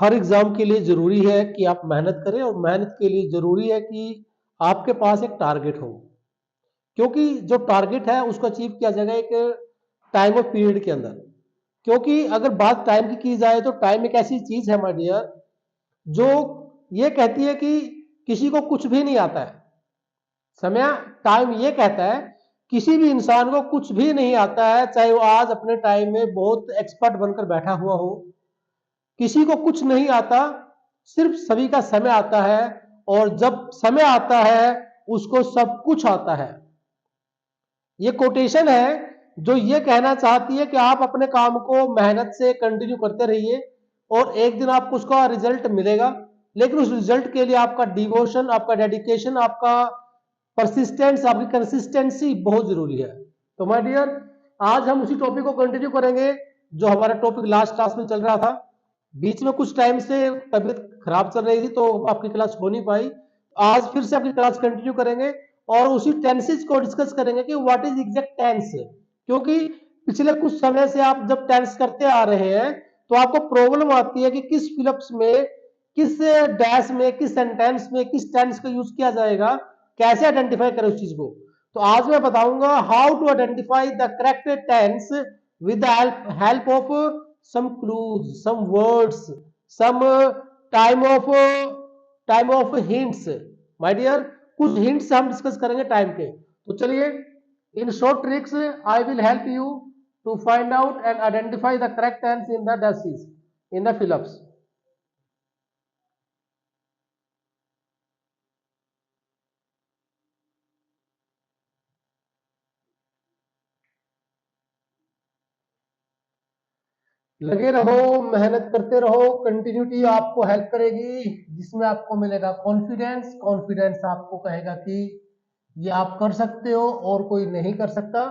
हर exam के लिए जरूरी है कि आप मेहनत करें, और मेहनत के लिए जरूरी है कि आपके पास एक टारगेट हो, क्योंकि जो टारगेट है उसको अचीव किया जाएगा एक टाइम ऑफ पीरियड के अंदर। क्योंकि अगर बात टाइम की जाए तो टाइम एक ऐसी चीज है माय डियर जो ये कहती है कि किसी को कुछ भी नहीं आता है। समय टाइम ये कहता है किसी भी इंसान को कुछ भी नहीं आता है, चाहे वो आज अपने टाइम में बहुत एक्सपर्ट बनकर बैठा हुआ हो, किसी को कुछ नहीं आता, सिर्फ सभी का समय आता है, और जब समय आता है उसको सब कुछ आता है। ये कोटेशन है जो ये कहना चाहती है कि आप अपने काम को मेहनत से कंटिन्यू करते रहिए, और एक दिन आपको उसका रिजल्ट मिलेगा। लेकिन उस रिजल्ट के लिए आपका डिवोशन, आपका डेडिकेशन, आपका परसिस्टेंस, आपकी कंसिस्टेंसी बहुत जरूरी है। तो माय डियर, आज हम उसी टॉपिक को कंटिन्यू करेंगे जो हमारा टॉपिक लास्ट क्लास में चल रहा था। बीच में कुछ टाइम से तबीयत खराब चल रही थी तो आपकी क्लास हो नहीं पाई। आज फिर से आपकी क्लास कंटिन्यू करेंगे और उसी टेंसेज को डिस्कस करेंगे कि व्हाट इज एग्जैक्ट टेंस। क्योंकि पिछले कुछ समय से आप जब टेंस करते आ रहे हैं तो आपको प्रॉब्लम आती है कि किस फिलिप्स में, किस डैश में, किस सेंटेंस में किस टेंस का यूज किया जाएगा, कैसे आइडेंटिफाई करें उस चीज को। तो आज मैं बताऊंगा how to identify the correct tense with the help of some clues, some words, some time of hints। my dear, कुछ hints हम डिस्कस करेंगे टाइम के। तो चलिए, in short tricks I will help you to find out and identify the correct tense in the dashes, in the fill-ups। लगे रहो, मेहनत करते रहो, कंटिन्यूटी आपको हेल्प करेगी, जिसमें आपको मिलेगा कॉन्फिडेंस। कॉन्फिडेंस आपको कहेगा कि ये आप कर सकते हो और कोई नहीं कर सकता।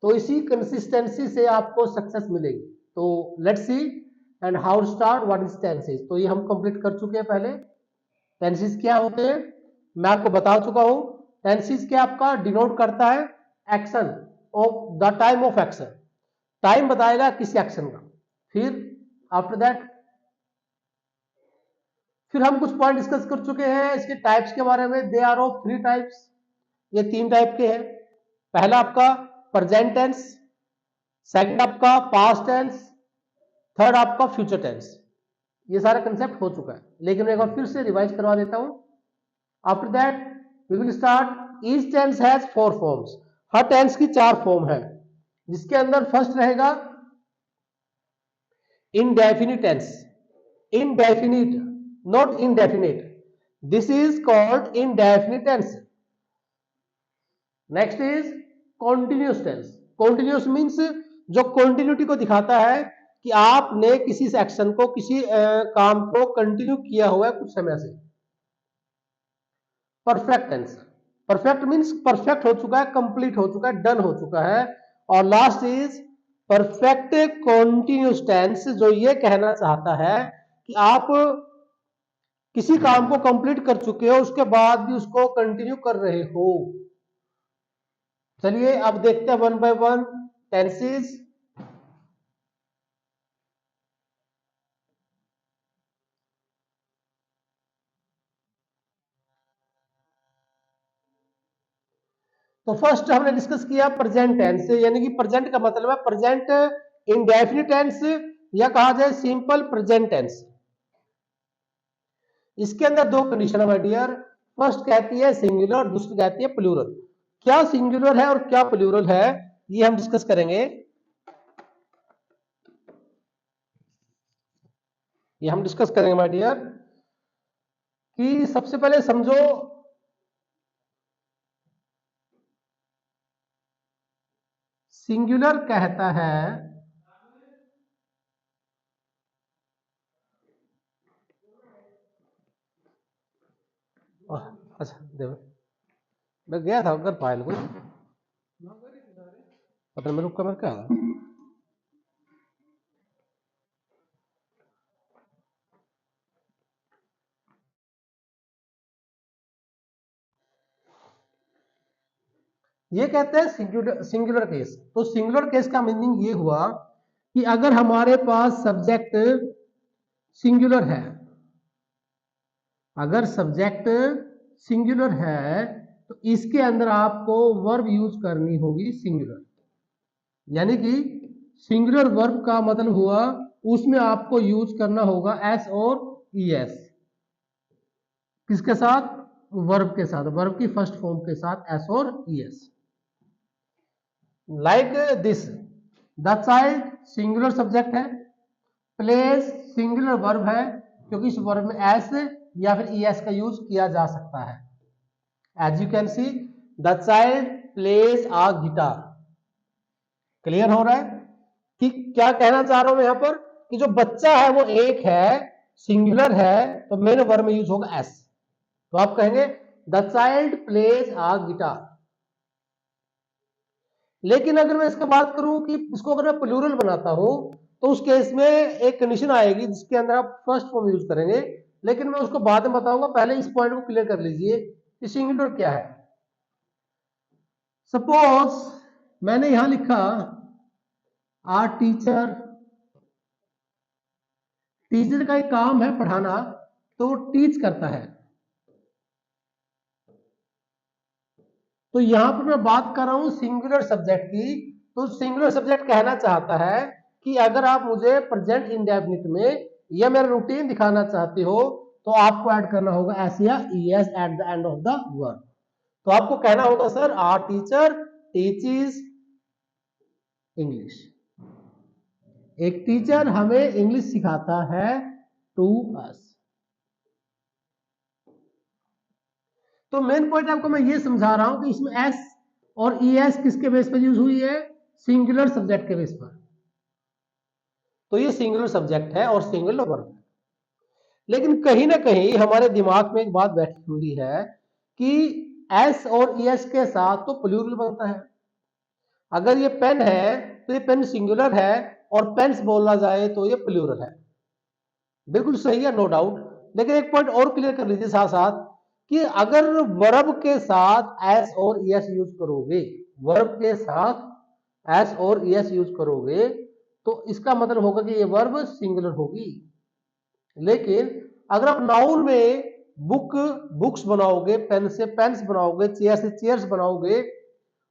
तो इसी कंसिस्टेंसी से आपको सक्सेस मिलेगी। तो let's see and how start what is tenses. तो ये हम कंप्लीट कर चुके हैं पहले। टेंसेस क्या होते हैं मैं आपको बता चुका हूं। टेंसेस क्या आपका डिनोट करता है action of the time of action. Time बताएगा किसी एक्शन का। फिर आफ्टर दैट फिर हम कुछ पॉइंट डिस्कस कर चुके हैं इसके टाइप्स के बारे में। They are of 3 types. ये 3 टाइप के हैं। पहला आपका प्रेजेंट टेंस, सेकंड आपका पास्ट टेंस, थर्ड आपका फ्यूचर टेंस। ये सारा कंसेप्ट हो चुका है, लेकिन मैं एक बार फिर से रिवाइज करवा देता हूं। After that we will start. Each tense has 4 forms. हर टेंस की 4 फॉर्म है, जिसके अंदर फर्स्ट रहेगा indefinite tense। indefinite, not indefinite, this is called indefinite tense। next is continuous tense। continuous means जो continuity को दिखाता है कि आपने किसी सेक्शन को, किसी काम को कंटिन्यू किया हुआ है कुछ समय से। Perfect tense, perfect means perfect हो चुका है, कंप्लीट हो चुका है, डन हो चुका है। और last is perfect continuous tense, जो ये कहना चाहता है कि आप किसी काम को कंप्लीट कर चुके हो, उसके बाद भी उसको कंटिन्यू कर रहे हो। चलिए अब देखते हैं वन बाय वन टेंसेस। तो फर्स्ट हमने डिस्कस किया प्रेजेंट टेंस, यानी कि प्रेजेंट का मतलब है प्रेजेंट इंडेफिनिट टेंस, या कहा जाए सिंपल प्रेजेंट टेंस। इसके अंदर 2 कंडीशन है माय डियर। फर्स्ट कहती है सिंगुलर, दूसरी कहती है प्लूरल। क्या सिंगुलर है और क्या प्लूरल है ये हम डिस्कस करेंगे। ये हम डिस्कस करेंगे माय डियर कि सबसे पहले समझो सिंगुलर कहता है अच्छा देव, मैं गया था अगर फाइल को पता मेरे को क्या ये कहते हैं सिंगुलर, सिंगुलर केस। तो सिंगुलर केस का मीनिंग ये हुआ कि अगर हमारे पास सब्जेक्ट सिंगुलर है, अगर सब्जेक्ट सिंगुलर है तो इसके अंदर आपको वर्ब यूज करनी होगी सिंगुलर, यानी कि सिंगुलर वर्ब का मतलब हुआ उसमें आपको यूज करना होगा एस और ईएस। किसके साथ? वर्ब के साथ, वर्ब की फर्स्ट फॉर्म के साथ एस और ES. Like this, the child singular subject है, प्लेज सिंगुलर वर्ब है क्योंकि इस वर्ब में एस या फिर ईएस का यूज किया जा सकता है। As you can see, the child plays a guitar. Clear हो रहा है कि क्या कहना चाह रहा हूं मैं यहां पर, कि जो बच्चा है वो एक है, सिंगुलर है, तो मेन वर्ब में यूज होगा एस। तो आप कहेंगे the child plays a guitar. लेकिन अगर मैं इसका बात करूं कि इसको अगर मैं प्लूरल बनाता हूं तो उस केस में एक कंडीशन आएगी जिसके अंदर आप फर्स्ट फॉर्म यूज करेंगे, लेकिन मैं उसको बाद में बताऊंगा, पहले इस पॉइंट को क्लियर कर लीजिए कि सिंगुलर क्या है। सपोज मैंने यहां लिखा आ टीचर, टीचर का एक काम है पढ़ाना, तो वो टीच करता है। तो यहां पर मैं बात कर रहा हूं सिंगुलर सब्जेक्ट की, तो सिंगुलर सब्जेक्ट कहना चाहता है कि अगर आप मुझे प्रेजेंट इंडेफिनिट में या मेरा रूटीन दिखाना चाहते हो तो आपको ऐड करना होगा एस या ES at the end of the verb. तो आपको कहना होगा sir our teacher teaches English, एक टीचर हमें इंग्लिश सिखाता है टू अस। तो मेन पॉइंट आपको मैं ये समझा रहा हूं कि इसमें एस और ईएस किसके बेस पर यूज हुई है? सिंगुलर सब्जेक्ट के बेस पर। तो ये सिंगुलर सब्जेक्ट है और सिंगुलर वर्ब है। लेकिन कहीं ना कहीं हमारे दिमाग में एक बात बैठी हुई है कि एस और ईएस के साथ तो प्लूरल बनता है। अगर ये पेन है तो ये पेन सिंगुलर है और पेन्स बोला जाए तो ये प्लूरल है। बिल्कुल सही है, नो डाउट। लेकिन एक पॉइंट और क्लियर कर लीजिए साथ साथ कि अगर वर्ब के साथ एस और ईएस यूज करोगे, वर्ब के साथ एस और ईएस यूज करोगे तो इसका मतलब होगा कि ये वर्ब सिंगुलर होगी। लेकिन अगर आप नाउन में बुक्स बनाओगे, पेन से पेन्स बनाओगे, चेयर से चेयर्स बनाओगे,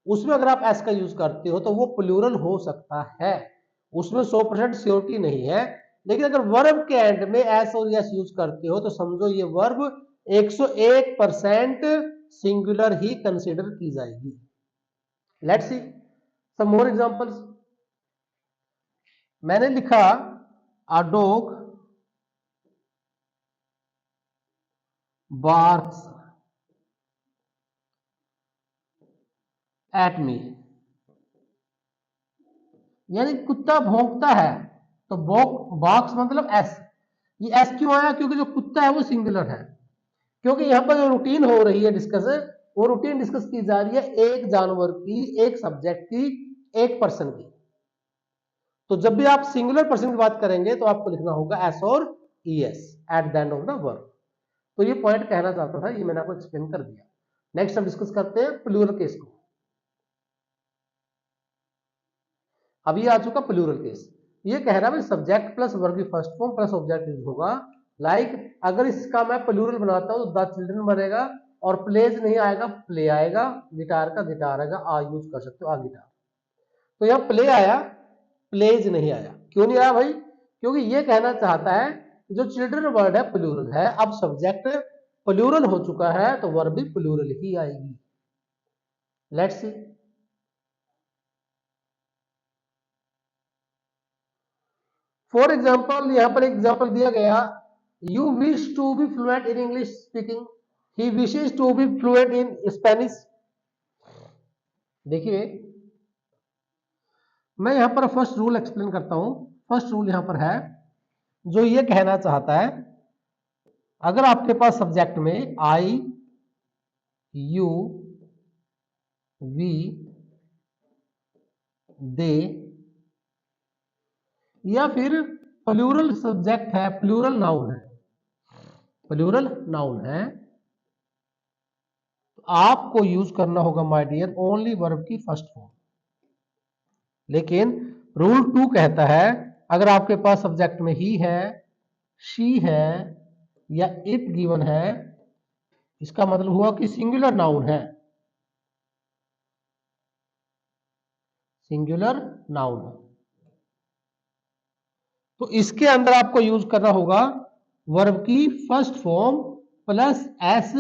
उसमें अगर आप एस का यूज करते हो तो वो प्लूरल हो सकता है, उसमें 100% श्योरिटी नहीं है। लेकिन अगर वर्ब के एंड में एस और एस यूज करते हो तो समझो ये वर्ब 101% सिंगुलर ही कंसीडर की जाएगी। Let's see some more examples. मैंने लिखा a dog barks at me, यानी कुत्ता भौंकता है। तो बॉक्स मतलब एस। ये एस क्यों आया? क्योंकि जो कुत्ता है वो सिंगुलर है। क्योंकि यहां पर जो रूटीन हो रही है डिस्कस, वो रूटीन डिस्कस की जा रही है एक जानवर की, एक सब्जेक्ट की, एक पर्सन की। तो जब भी आप सिंगुलर पर्सन की बात करेंगे तो आपको लिखना होगा एस और ES at the end of the verb. तो ये पॉइंट कहना चाहता था, ये मैंने आपको एक्सप्लेन कर दिया। नेक्स्ट हम डिस्कस करते हैं प्लूरल केस को। अब ये आ चुका प्लूरल केस। ये कह रहा है सब्जेक्ट प्लस वर्ब की first form plus object use होगा। लाइक अगर इसका मैं प्लूरल बनाता हूं तो द चिल्ड्रन बनेगा और प्लेज नहीं आएगा, प्ले आएगा, गिटार का गिटार आएगा, आ यूज कर सकते हो, आ गिटार। तो यहां प्ले आया, प्लेज नहीं आया। क्यों नहीं आया भाई? क्योंकि ये कहना चाहता है जो चिल्ड्रन वर्ड है प्लूरल है, अब सब्जेक्ट प्लूरल हो चुका है तो वर्ब भी प्लूरल ही आएगी। Let's see. फॉर एग्जाम्पल यहां पर एग्जाम्पल दिया गया, you wish to be fluent in English speaking, he wishes to be fluent in Spanish. देखिए मैं यहां पर फर्स्ट रूल एक्सप्लेन करता हूं। फर्स्ट रूल यहां पर है जो ये कहना चाहता है, अगर आपके पास सब्जेक्ट में आई, यू, वी, दे या फिर प्लूरल सब्जेक्ट है, प्लूरल नाउन है, प्लूरल नाउन है, तो आपको यूज करना होगा माय डियर ओनली वर्ब की फर्स्ट फॉर्म। लेकिन रूल 2 कहता है अगर आपके पास सब्जेक्ट में ही है, शी है या इट गिवन है, इसका मतलब हुआ कि सिंगुलर नाउन है, सिंगुलर नाउन है। तो इसके अंदर आपको यूज करना होगा वर्ब की फर्स्ट फॉर्म प्लस एस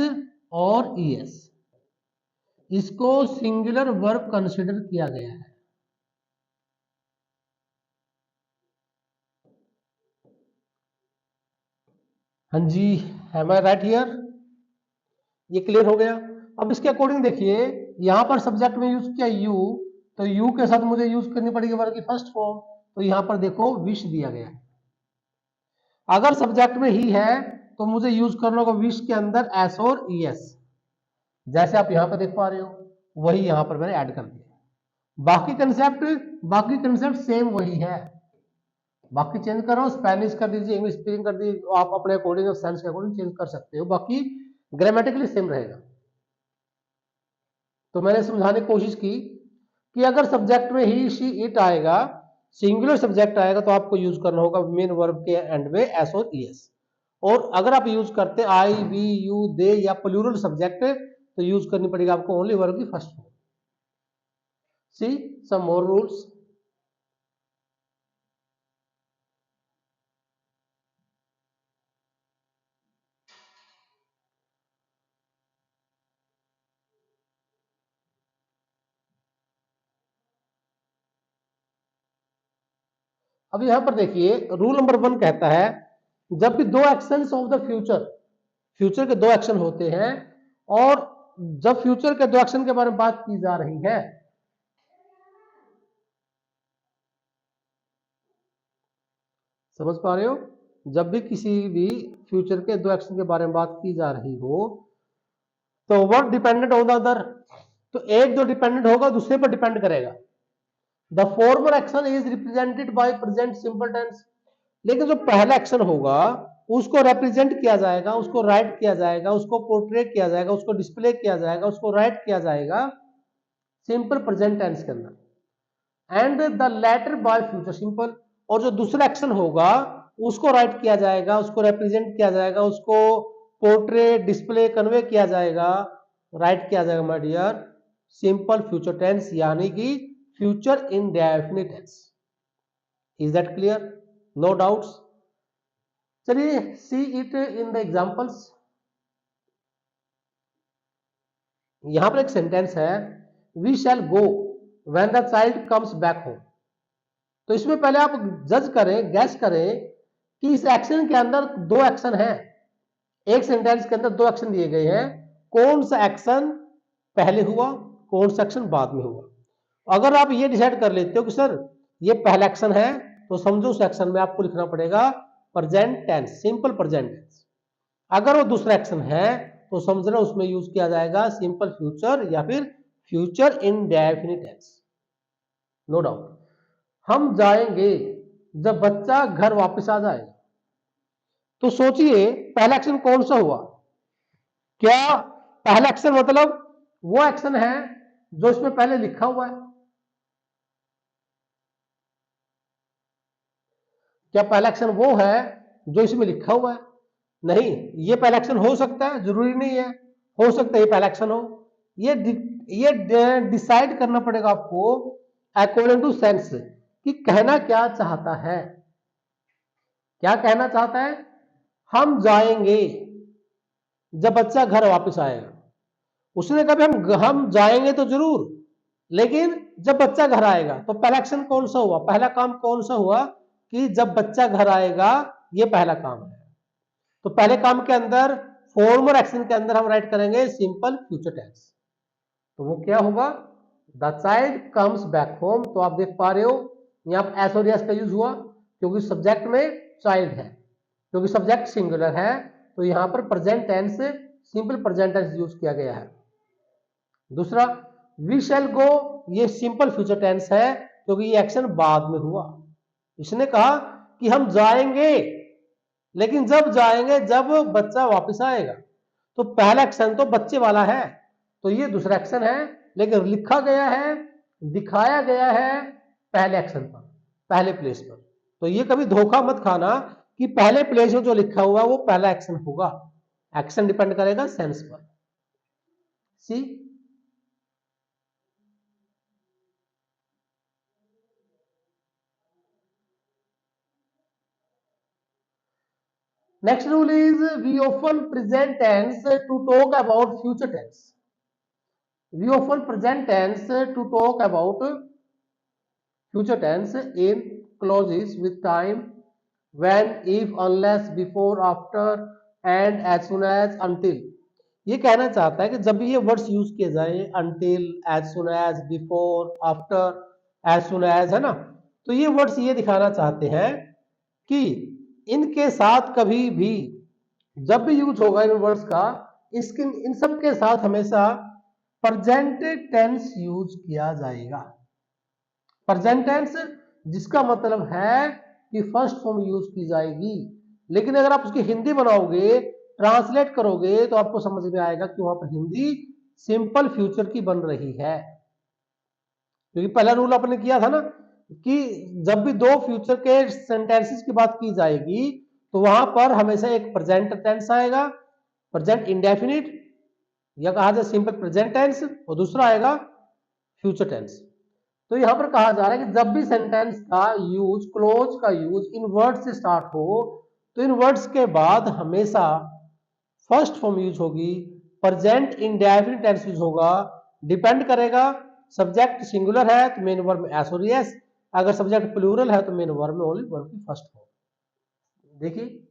और ईएस। इसको सिंगुलर वर्ब कंसिडर किया गया है। हाँ जी, एम आई राइट हियर? ये क्लियर हो गया। अब इसके अकॉर्डिंग देखिए, यहां पर सब्जेक्ट में यूज किया यू, तो यू के साथ मुझे यूज करनी पड़ेगी वर्ब की फर्स्ट फॉर्म। तो यहां पर देखो विश दिया गया है। अगर सब्जेक्ट में ही है तो मुझे यूज करना होगा विश के अंदर एस और ईएस, जैसे आप यहां पर देख पा रहे हो, वही यहां पर मैंने ऐड कर दिया। बाकी कंसेप्ट सेम वही है। बाकी चेंज कर रहा हूं, स्पेनिश कर दीजिए, इंग्लिश स्पीकिंग कर दीजिए, आप अपने अकॉर्डिंग सेंस के अकॉर्डिंग चेंज कर सकते हो, बाकी ग्रामेटिकली सेम रहेगा। तो मैंने समझाने की कोशिश की कि अगर सब्जेक्ट में ही शी इट आएगा, सिंगुलर सब्जेक्ट आएगा, तो आपको यूज करना होगा मेन वर्ब के एंड में एस और ईएस। और अगर आप यूज करते आई वी यू दे या प्लूरल सब्जेक्ट, तो यूज करनी पड़ेगी आपको ओनली वर्ब की फर्स्ट फॉर्म। सी सम मोर रूल्स। अब यहां पर देखिए रूल नंबर 1 कहता है जब भी दो actions of the future, future के दो एक्शन होते हैं, और जब फ्यूचर के दो एक्शन के बारे में बात की जा रही है, समझ पा रहे हो, जब भी किसी भी फ्यूचर के दो एक्शन के बारे में बात की जा रही हो, तो one dependent on the other, तो एक जो डिपेंडेंट होगा दूसरे पर डिपेंड करेगा। The former action is represented by present simple tense, लेकिन जो पहला एक्शन होगा उसको रिप्रेजेंट किया जाएगा, उसको राइट किया जाएगा, उसको पोर्ट्रेट किया जाएगा, उसको डिस्प्ले किया जाएगा, उसको राइट किया जाएगा सिंपल प्रेजेंट टेंस के अंदर, and the latter by future simple. और जो दूसरा एक्शन होगा उसको राइट किया जाएगा, उसको रिप्रेजेंट किया जाएगा, उसको पोर्ट्रेट डिस्प्ले कन्वे किया जाएगा, राइट किया जाएगा my dear simple future tense, यानी कि future indefinite tense. Is that clear? No doubts? चलिए see it in the examples. यहां पर एक सेंटेंस है we shall go when the child comes back home. तो इसमें पहले आप जज करें, गैस करें कि इस एक्शन के अंदर दो एक्शन है, एक सेंटेंस के अंदर दो एक्शन दिए गए हैं, कौन सा एक्शन पहले हुआ, कौन सा एक्शन बाद में हुआ। अगर आप ये डिसाइड कर लेते हो कि सर ये पहला एक्शन है, तो समझो उस एक्शन में आपको लिखना पड़ेगा present tense, simple present tense. अगर वो दूसरा एक्शन है तो समझना उसमें यूज किया जाएगा सिंपल फ्यूचर या फिर future indefinite tense. No doubt. हम जाएंगे जब बच्चा घर वापस आ जाएगा, तो सोचिए पहला एक्शन कौन सा हुआ। क्या पहला एक्शन मतलब वो एक्शन है जो इसमें पहले लिखा हुआ है? क्या पहला एक्शन वो है जो इसमें लिखा हुआ है? नहीं, ये पहला एक्शन हो सकता है, जरूरी नहीं है, हो सकता है ये पहला एक्शन हो। ये डिसाइड करना पड़ेगा आपको अकॉर्डिंग टू सेंस कि कहना क्या चाहता है। क्या कहना चाहता है? हम जाएंगे जब बच्चा घर वापस आएगा। उसने कहा हम जाएंगे तो जरूर, लेकिन जब बच्चा घर आएगा, तो पहला एक्शन कौन सा हुआ, पहला काम कौन सा हुआ कि जब बच्चा घर आएगा, ये पहला काम है। तो पहले काम के अंदर फॉर्मर एक्शन के अंदर हम राइट करेंगे सिंपल फ्यूचर टेंस। तो वो क्या होगा, the child comes back home. तो आप देख पा रहे हो यहां पर एस और एस का यूज हुआ क्योंकि सब्जेक्ट में चाइल्ड है, क्योंकि सब्जेक्ट सिंगुलर है, तो यहां पर present tense simple present tense use किया गया है। दूसरा वी शैल गो, ये सिंपल फ्यूचर टेंस है क्योंकि ये एक्शन बाद में हुआ। इसने कहा कि हम जाएंगे, लेकिन जब जाएंगे जब बच्चा वापस आएगा, तो पहला एक्शन तो बच्चे वाला है, तो ये दूसरा एक्शन है, लेकिन लिखा गया है, दिखाया गया है पहले एक्शन पर, पहले प्लेस पर। तो ये कभी धोखा मत खाना कि पहले प्लेस में जो लिखा हुआ वो पहला एक्शन होगा। एक्शन डिपेंड करेगा सेंस पर। सी next rule is we often present tense to talk about future tense. We often present tense to talk about future tense in clauses with time, when, if, unless, before, after, and, as soon as, until. ये कहना चाहता है कि जब भी ये words use किए जाए, until, as soon as, before, after, as soon as, है ना, तो ये वर्ड्स ये दिखाना चाहते हैं कि इनके साथ कभी भी जब भी यूज होगा इन वर्ड्स का, इसके इन सब के साथ हमेशा प्रेजेंट टेंस यूज किया जाएगा। प्रेजेंट टेंस जिसका मतलब है कि फर्स्ट फॉर्म यूज की जाएगी, लेकिन अगर आप उसकी हिंदी बनाओगे, ट्रांसलेट करोगे, तो आपको समझ में आएगा कि वहां पर हिंदी सिंपल फ्यूचर की बन रही है। क्योंकि पहला रूल आपने किया था ना कि जब भी दो फ्यूचर के सेंटेंसेस की बात की जाएगी तो वहां पर हमेशा एक प्रेजेंट टेंस आएगा, प्रेजेंट इंडेफिनिट या कहा जाए सिंपल प्रेजेंट टेंस, और दूसरा आएगा फ्यूचर टेंस। तो यहां पर कहा जा रहा है कि जब भी सेंटेंस का यूज, क्लोज का यूज इन वर्ड्स से स्टार्ट हो, तो इन वर्ड्स के बाद हमेशा फर्स्ट फॉर्म यूज होगी, प्रेजेंट इंडेफिनिट टेंस यूज होगा। डिपेंड करेगा, सब्जेक्ट सिंगुलर है तो मेन वर्ब में एस और एस, अगर सब्जेक्ट प्लूरल है तो मेन वर्ब में ओनली वर्ब की फर्स्ट फॉर्म। देखिए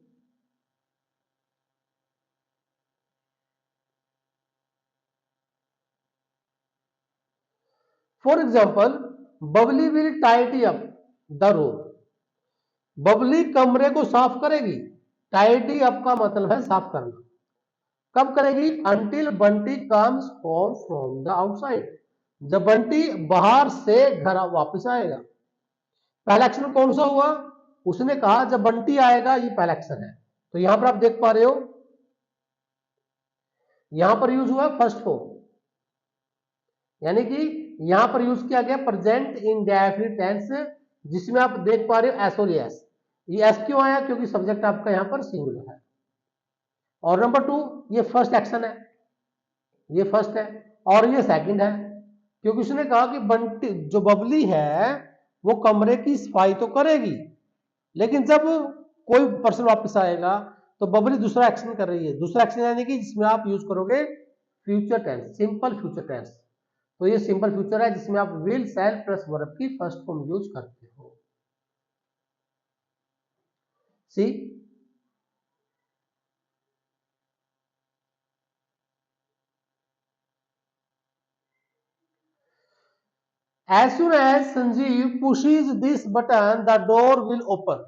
for example, Babli will tidy up the room. Babli कमरे को साफ करेगी। टाइडी अप का मतलब है साफ करना। कब करेगी? Until Bunty comes home from the outside, जब बंटी बाहर से घर वापस आएगा। पहला एक्शन कौन सा हुआ? उसने कहा जब बंटी आएगा, ये पहला एक्शन है। तो यहां पर आप देख पा रहे हो, यहां पर यूज हुआ फर्स्ट फॉर्म, यानी कि यहां पर यूज किया गया प्रेजेंट इंडेफिनिट टेंस, जिसमें आप देख पा रहे हो एस और एस। ये एस क्यों आया? क्योंकि सब्जेक्ट आपका यहां पर सिंगुलर है। और नंबर 2, ये फर्स्ट एक्शन है, ये फर्स्ट है, और ये सेकंड है, क्योंकि उसने कहा कि बंटी जो बबली है वो कमरे की सफाई तो करेगी, लेकिन जब कोई पर्सन वापस आएगा तो बबली दूसरा एक्शन कर रही है। दूसरा एक्शन यानी कि जिसमें आप यूज करोगे future tense, simple future tense. तो ये सिंपल फ्यूचर है जिसमें आप विल, शैल प्लस वर्ब की फर्स्ट फॉर्म यूज करते हो। सी as soon as Sanjeev pushes this button, the door will open.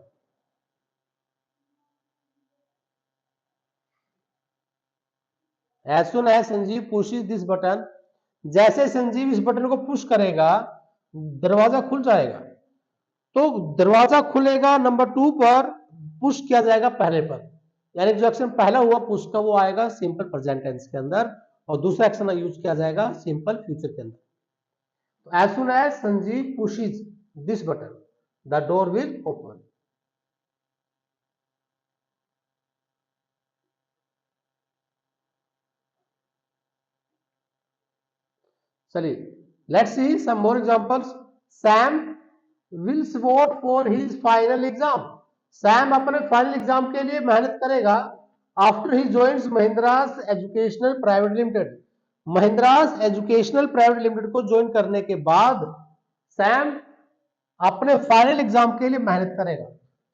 As soon as Sanjeev pushes this button, जैसे संजीव इस बटन को पुश करेगा दरवाजा खुल जाएगा। तो दरवाजा खुलेगा नंबर 2 पर, पुश किया जाएगा पहले पर, यानी जो एक्शन पहला हुआ पुश का वो आएगा सिंपल प्रेजेंट टेंस के अंदर, और दूसरा एक्शन यूज किया जाएगा सिंपल फ्यूचर के अंदर। तो as soon as Sanjeev pushes this button, the door will open. चलिए let's see some more examples. Sam will vote for his final exam. Sam अपने फाइनल एग्जाम के लिए मेहनत करेगा after he joins Mahindras educational private limited. Mahindras educational private limited को join करने के बाद सैम अपने फाइनल एग्जाम के लिए मेहनत करेगा।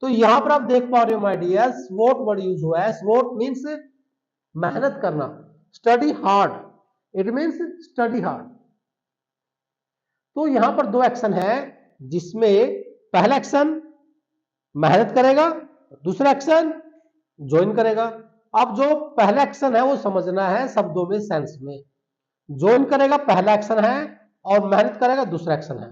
तो यहां पर आप देख पा रहे हो my dears, vote word use हुआ है। वोट मीन्स मेहनत करना, study hard, it means study hard. तो यहां पर दो एक्शन है जिसमें पहला एक्शन मेहनत करेगा, दूसरा एक्शन ज्वाइन करेगा। अब जो पहला एक्शन है वो समझना है शब्दों में, सेंस में। ज्वाइन करेगा पहला एक्शन है और मेहनत करेगा दूसरा एक्शन है।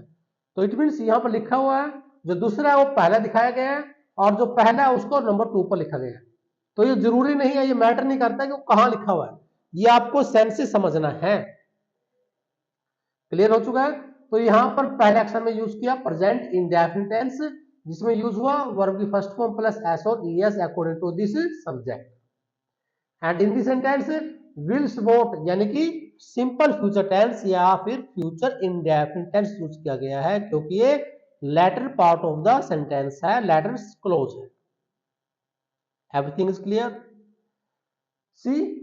तो इट मीन्स यहां पर लिखा हुआ है जो दूसरा है वो पहला दिखाया गया है, और जो पहला है उसको नंबर 2 पर लिखा गया है। तो ये जरूरी नहीं है, ये मैटर नहीं करता कि वो कहां लिखा हुआ है, ये आपको सेंस से समझना है। क्लियर हो चुका है? तो यहां पर पहले एक्शन में यूज किया प्रेजेंट इंडेफिनिट टेंस, जिसमें यूज हुआ वर्ब की फर्स्ट फॉर्म प्लस एस और ES according to this subject. And in this sentence will support यानी कि सिंपल फ्यूचर टेंस या फिर फ्यूचर इंडेफिनिट टेंस यूज किया गया है, क्योंकि ये latter part of the sentence है, लेटर्स क्लोज है। Everything is clear? See,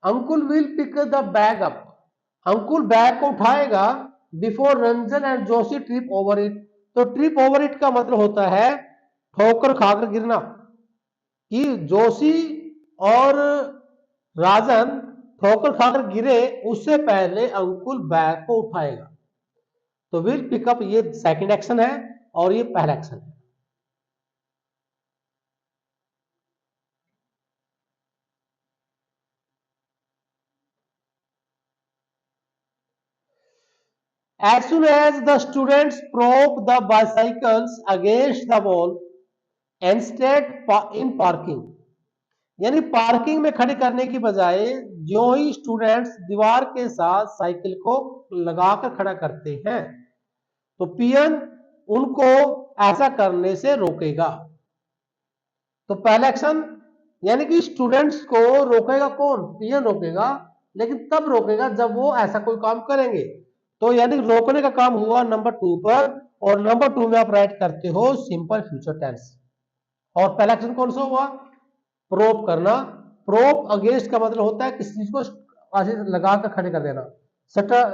uncle will pick the bag up, uncle bag को उठाएगा before Ranjan and Joshi trip over it. तो ट्रिप ओवर इट का मतलब होता है ठोकर खाकर गिरना, कि जोशी और राजन ठोकर खाकर गिरे उससे पहले अंकुल बैग को उठाएगा। तो विल पिकअप ये सेकंड एक्शन है और ये पहला एक्शन है। As soon as the students prop the bicycles against the wall instead in parking, यानी पार्किंग में खड़ी करने की बजाय जो ही स्टूडेंट्स दीवार के साथ साइकिल को लगाकर खड़ा करते हैं तो पियन उनको ऐसा करने से रोकेगा। तो पहला एक्शन यानी कि स्टूडेंट्स को रोकेगा कौन? पियन रोकेगा, लेकिन तब रोकेगा जब वो ऐसा कोई काम करेंगे। तो यानी रोकने का काम हुआ नंबर 2 पर, और नंबर 2 में आप राइट करते हो सिंपल फ्यूचर टेंस। और पहला एक्शन कौन सा हुआ? प्रोप करना। प्रोप अगेंस्ट का मतलब होता है किसी चीज को ऐसे लगा कर खड़े कर देना।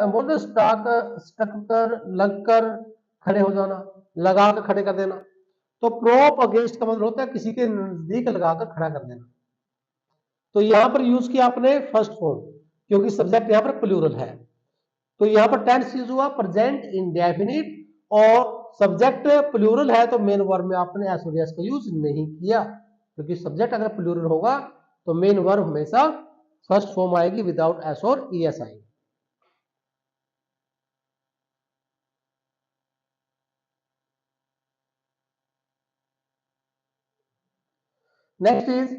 बोलते स्टाक स्टक कर, लग कर खड़े हो जाना, लगा कर खड़े कर देना। तो प्रोप अगेंस्ट का मतलब होता है किसी के नजदीक लगाकर खड़ा कर देना। तो यहां पर यूज किया आपने फर्स्ट फॉर्म, क्योंकि सब्जेक्ट यहां पर प्लूरल है। तो यहां पर टेंस यूज हुआ प्रेजेंट इंडेफिनिट, और सब्जेक्ट प्लूरल है तो मेन वर्ब में आपने एस और एस का यूज नहीं किया, क्योंकि सब्जेक्ट अगर प्लूरल होगा तो मेन वर्ब हमेशा फर्स्ट फॉर्म आएगी विदाउट एस और ईएस आएगी। Next is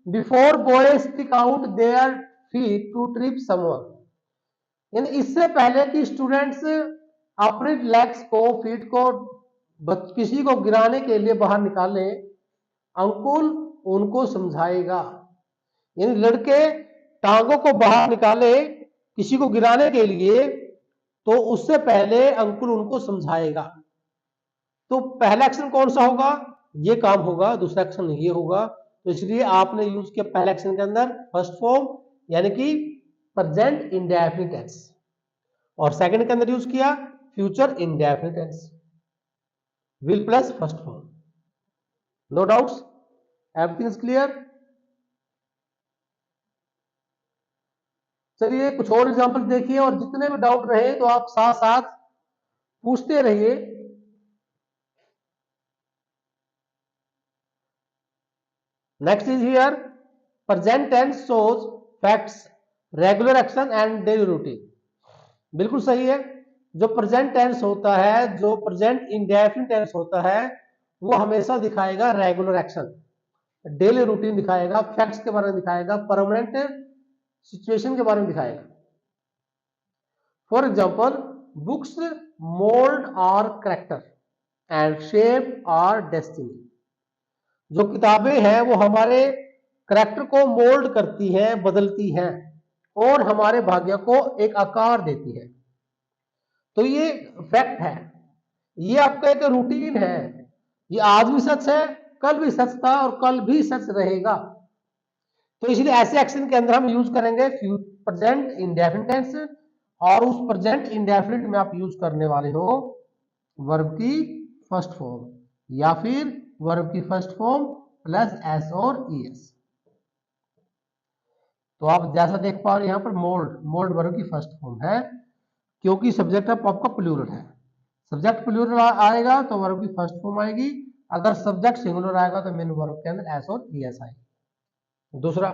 before boys stick out their feet to trip someone, यानी इससे पहले कि स्टूडेंट्स अपने लेग्स को, फीट को किसी को गिराने के लिए बाहर निकाले, अंकुल उनको समझाएगा। यानी लड़के टांगों को बाहर निकाले किसी को गिराने के लिए, तो उससे पहले अंकुल उनको समझाएगा। तो पहला एक्शन कौन सा होगा? ये काम होगा, दूसरा एक्शन ये होगा। तो इसलिए आपने यूज किया पहले एक्शन के अंदर फर्स्ट फॉर्म यानी कि प्रेजेंट इंडेफिनिट टेंस, और सेकंड के अंदर यूज किया future indefinite tense, will plus first form. No doubts? Everything is clear? चलिए कुछ और एग्जांपल देखिए, और जितने भी डाउट रहे तो आप साथ साथ पूछते रहिए। Next is here present tense shows facts, regular action and daily routine. बिल्कुल सही है। जो प्रेजेंट टेंस होता है, जो प्रेजेंट इंडेफिनिट टेंस होता है, वो हमेशा दिखाएगा रेगुलर एक्शन, डेली रूटीन दिखाएगा, फैक्ट्स के बारे में दिखाएगा, परमानेंट सिचुएशन के बारे में दिखाएगा। For example books mould our character and shape our destiny. जो किताबें हैं वो हमारे करैक्टर को मोल्ड करती हैं, बदलती हैं, और हमारे भाग्य को एक आकार देती है। तो ये फैक्ट है, ये आपका एक रूटीन है। ये आज भी सच है, कल भी सच था, और कल भी सच रहेगा। तो इसलिए ऐसे एक्शन के अंदर हम यूज करेंगे प्रेजेंट इंडेफिनिट टेंस, और उस प्रेजेंट इंडेफिनिट में आप यूज करने वाले हो वर्ब की फर्स्ट फॉर्म, या फिर वर्ब की फर्स्ट फॉर्म प्लस एस और ईएस। तो आप जैसा देख पा रहे हैं यहाँ पर मोल्ड, मोल्ड वर्ब की फर्स्ट फॉर्म है, क्योंकि सब्जेक्ट आपका प्लूरल है। सब्जेक्ट प्लूरल आएगा तो वर्ब की फर्स्ट फॉर्म आएगी, अगर सब्जेक्ट सिंगुलर आएगा तो मेन वर्ब के अंदर एस और ईएस आएगी। दूसरा,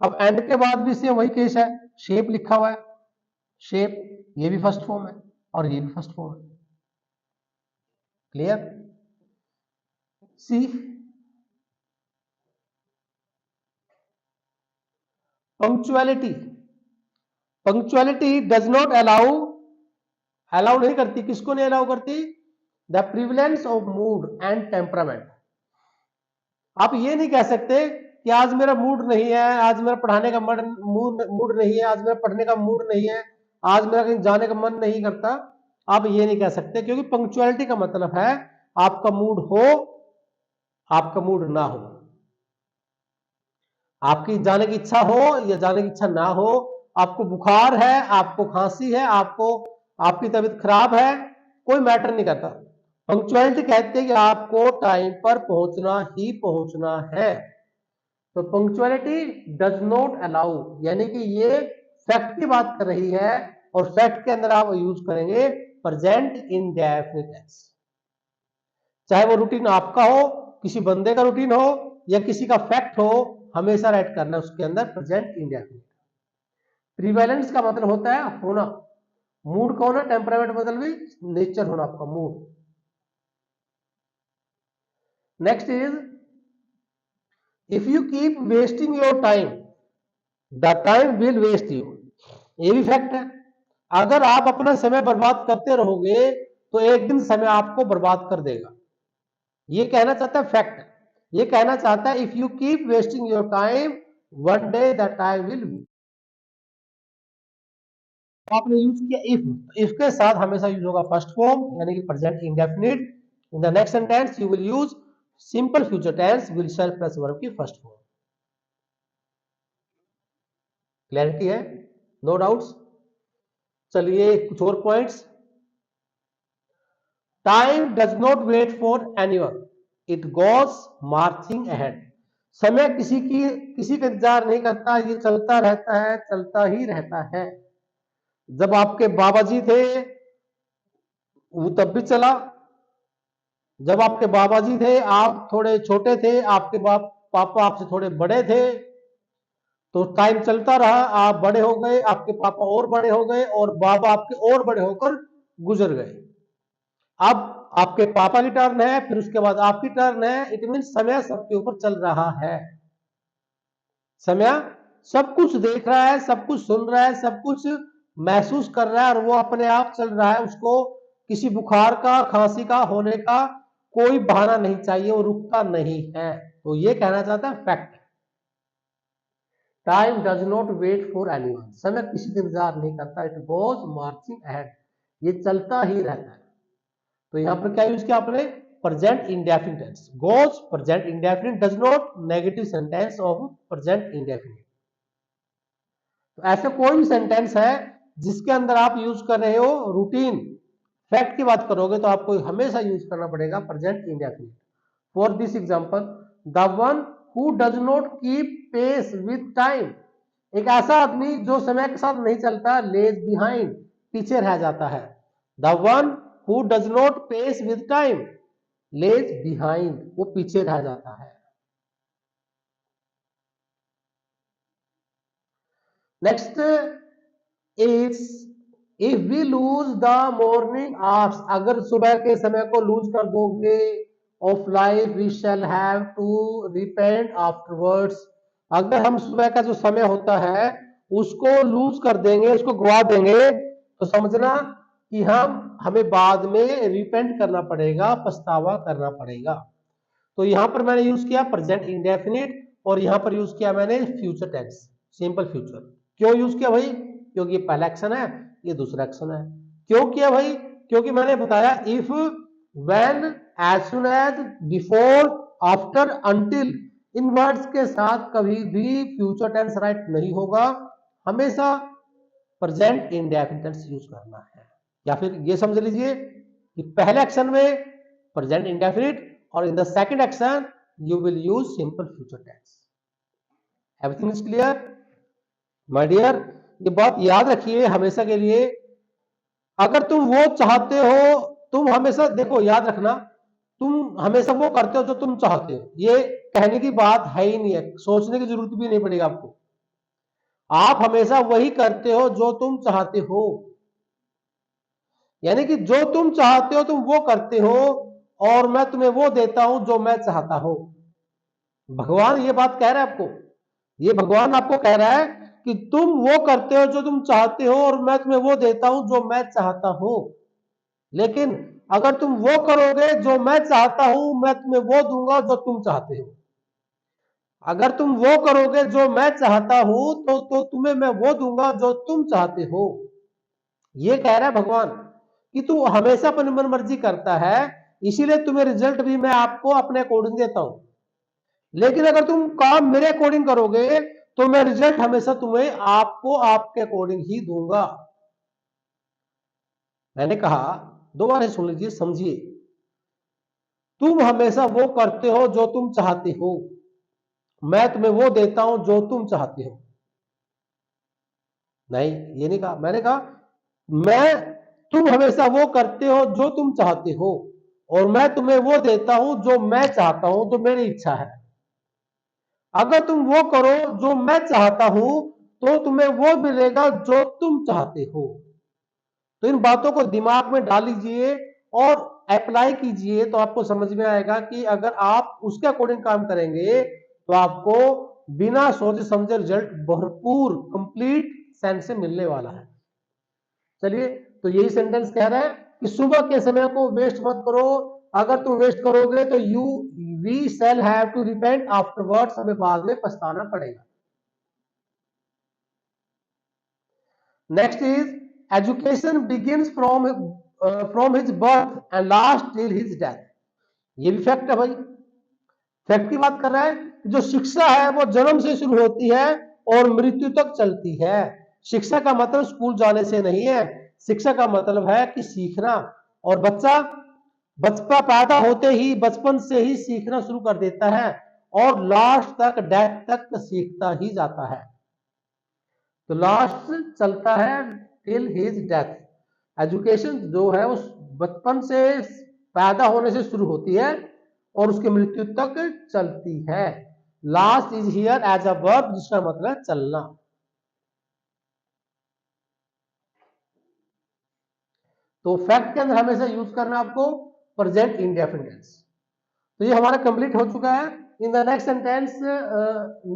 अब एंड के बाद भी सेम वही केस है, शेप लिखा हुआ है, शेप ये भी फर्स्ट फॉर्म है और ये भी फर्स्ट फॉर्म है। Clear? See, punctuality, punctuality does not allow, allow नहीं करती, किसको नहीं अलाउ करती? The prevalence of mood and temperament. आप ये नहीं कह सकते कि आज मेरा मूड नहीं है, आज मेरा पढ़ाने का मूड नहीं है, आज मेरा पढ़ने का मूड नहीं है, आज मेरा कहीं जाने का मन नहीं करता। आप ये नहीं कह सकते, क्योंकि पंक्चुअलिटी का मतलब है आपका मूड हो, आपका मूड ना हो, आपकी जाने की इच्छा हो या जाने की इच्छा ना हो, आपको बुखार है, आपको खांसी है, आपको आपकी तबीयत खराब है, कोई मैटर नहीं करता। पंक्चुअलिटी कहते हैं कि आपको टाइम पर पहुंचना ही पहुंचना है। तो पंक्चुअलिटी डज नॉट अलाउ, यानी कि ये फैक्ट की बात कर रही है, और फैक्ट के अंदर आप यूज करेंगे प्रेजेंट इंडेफिनिट टेंस। चाहे वो रूटीन आपका हो, किसी बंदे का रूटीन हो, या किसी का फैक्ट हो, हमेशा राइट करना है उसके अंदर प्रेजेंट इंडेफिनिट। प्रिवेलेंस का मतलब होता है होना, मूड का होना, टेम्परामेंट मतलब भी नेचर होना आपका mood. Next is if you keep wasting your time the time will waste you. ये भी फैक्ट है, अगर आप अपना समय बर्बाद करते रहोगे तो एक दिन समय आपको बर्बाद कर देगा। ये कहना चाहता है फैक्ट, ये कहना चाहता है if you keep wasting your time one day the time will. आपने यूज किया इफ के साथ हमेशा यूज होगा फर्स्ट फॉर्म यानी कि present indefinite. In the next sentence you will use simple future tense will self plus verb की first form. Clarity है? No doubts? चलिए कुछ और points. Time does not wait for anyone, it goes marching ahead. समय किसी का इंतजार नहीं करता, ये चलता रहता है, चलता ही रहता है। जब आपके बाबा जी थे वो तब भी चला, जब आपके बाबा जी थे आप थोड़े छोटे थे, आपके पापा आपसे थोड़े बड़े थे, तो टाइम चलता रहा, आप बड़े हो गए, आपके पापा और बड़े हो गए, और बाबा आपके और बड़े होकर गुजर गए। अब आपके पापा की टर्न है, फिर उसके बाद आपकी टर्न है। इट मीन समय सबके ऊपर चल रहा है। समय सब कुछ देख रहा है, सब कुछ सुन रहा है, सब कुछ महसूस कर रहा है, और वो अपने आप चल रहा है। उसको किसी बुखार का, खांसी का होने का कोई बहाना नहीं चाहिए, वो रुकता नहीं है। तो ये कहना चाहता है fact. Time does not wait for anyone, समय किसी का इंतजार नहीं करता, इट गोज मार्चिंग अहेड, ये चलता ही रहता है। तो यहां पर क्या यूज किया आपने? Present indefinite tense. Goes present indefinite, does not negative sentence of present indefinite. तो ऐसे कोई भी सेंटेंस है जिसके अंदर आप यूज कर रहे हो रूटीन फैक्ट की बात करोगे तो आपको हमेशा यूज करना पड़ेगा present indefinite. For this example, the one who does not keep pace with time, एक ऐसा आदमी जो समय के साथ नहीं चलता, लेज बिहाइंड, पीछे रह जाता है। The one who does not pace with time, lags behind, वो पीछे रह जाता है। Next is if we lose the morning hours, अगर सुबह के समय को लूज कर दोगे of life we shall have to repent afterwards. अगर हम सुबह का जो समय होता है उसको लूज कर देंगे, उसको गवा देंगे, तो समझना कि हमें बाद में रिपेंट करना पड़ेगा, पछतावा करना पड़ेगा। तो यहां पर मैंने यूज किया प्रेजेंट इंडेफिनिट, और यहां पर यूज किया मैंने फ्यूचर टेंस, सिंपल फ्यूचर। क्यों यूज किया भाई? क्योंकि ये पहला एक्शन है, ये दूसरा एक्शन है। क्यों किया भाई? क्योंकि मैंने बताया if, when, as soon as, before, after, until, इन वर्ड्स के साथ कभी भी फ्यूचर टेंस राइट नहीं होगा, हमेशा प्रेजेंट इंडेफिनिट टेंस यूज करना है। या फिर ये समझ लीजिए कि पहले एक्शन में प्रेजेंट इंडेफिनिट, और in the second action you will use simple future tense. Everything is clear my dear? ये बात याद रखिए हमेशा के लिए। अगर तुम वो चाहते हो, तुम हमेशा देखो, याद रखना, तुम हमेशा वो करते हो जो तुम चाहते हो, ये कहने की बात है ही नहीं है, सोचने की जरूरत भी नहीं पड़ेगी आपको। आप हमेशा वही करते हो जो तुम चाहते हो, यानी कि जो तुम चाहते हो तुम वो करते हो, और मैं तुम्हें वो देता हूं जो मैं चाहता हूं। भगवान ये बात कह रहा है आपको, ये भगवान आपको कह रहा है कि तुम वो करते हो जो तुम चाहते हो और मैं तुम्हें वो देता हूं जो मैं चाहता हूं। लेकिन अगर तुम वो करोगे जो मैं चाहता हूं, मैं तुम्हें वो दूंगा जो तुम चाहते हो। अगर तुम वो करोगे जो मैं चाहता हूं तो तुम्हें मैं वो दूंगा जो तुम चाहते हो। ये कह रहा है भगवान कि तू हमेशा अपनी मन मर्जी करता है, इसीलिए तुम्हें रिजल्ट भी मैं आपको अपने अकॉर्डिंग देता हूं। लेकिन अगर तुम काम मेरे अकॉर्डिंग करोगे तो मैं रिजल्ट हमेशा तुम्हें आपको आपके अकॉर्डिंग ही दूंगा। मैंने कहा, दोबारा सुन लीजिए, समझिए। तुम हमेशा वो करते हो जो तुम चाहते हो, मैं तुम्हें वो देता हूं जो तुम चाहते हो। नहीं, ये नहीं कहा। मैंने कहा मैं तुम हमेशा वो करते हो जो तुम चाहते हो और मैं तुम्हें वो देता हूं जो मैं चाहता हूं, जो मेरी इच्छा है। अगर तुम वो करो जो मैं चाहता हूं तो तुम्हें वो मिलेगा जो तुम चाहते हो। तो इन बातों को दिमाग में डाल लीजिए और अप्लाई कीजिए, तो आपको समझ में आएगा कि अगर आप उसके अकॉर्डिंग काम करेंगे तो आपको बिना सोचे समझे रिजल्ट भरपूर कंप्लीट सेंस से मिलने वाला है। चलिए, तो यही सेंटेंस कह रहा है कि सुबह के समय को वेस्ट मत करो। अगर तुम वेस्ट करोगे तो we shall have to repent afterwards, हमें बाद में पछताना पड़ेगा। Next is education begins from his birth and last till his death. ये भी फैक्ट है भाई। फैक्ट की बात कर रहा है कि जो शिक्षा है वो जन्म से शुरू होती है और मृत्यु तक चलती है। शिक्षा का मतलब स्कूल जाने से नहीं है, शिक्षा का मतलब है कि सीखना। और बचपन पैदा होते ही बचपन से ही सीखना शुरू कर देता है और लास्ट तक डेथ तक सीखता ही जाता है। तो लास्ट चलता है टिल हिज डेथ। एजुकेशन जो है उस बचपन से पैदा होने से शुरू होती है और उसकी मृत्यु तक चलती है। Last is here as a verb, जिसका मतलब चलना। तो फैक्ट के अंदर हमेशा यूज करना आपको प्रेजेंट इंडेफिनिट टेंस। तो ये हमारा कंप्लीट हो चुका है। In the next sentence,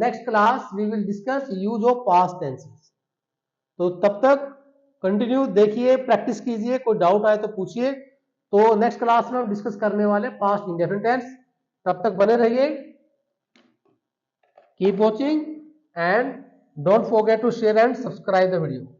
next class we will discuss use of past tenses. तो तब तक कंटिन्यू देखिए, प्रैक्टिस कीजिए, कोई डाउट आए तो पूछिए। तो नेक्स्ट क्लास में हम डिस्कस करने वाले पास्ट इंडेफिनिट टेंस। तब तक बने रहिए। Keep watching and don't forget to share and subscribe the video.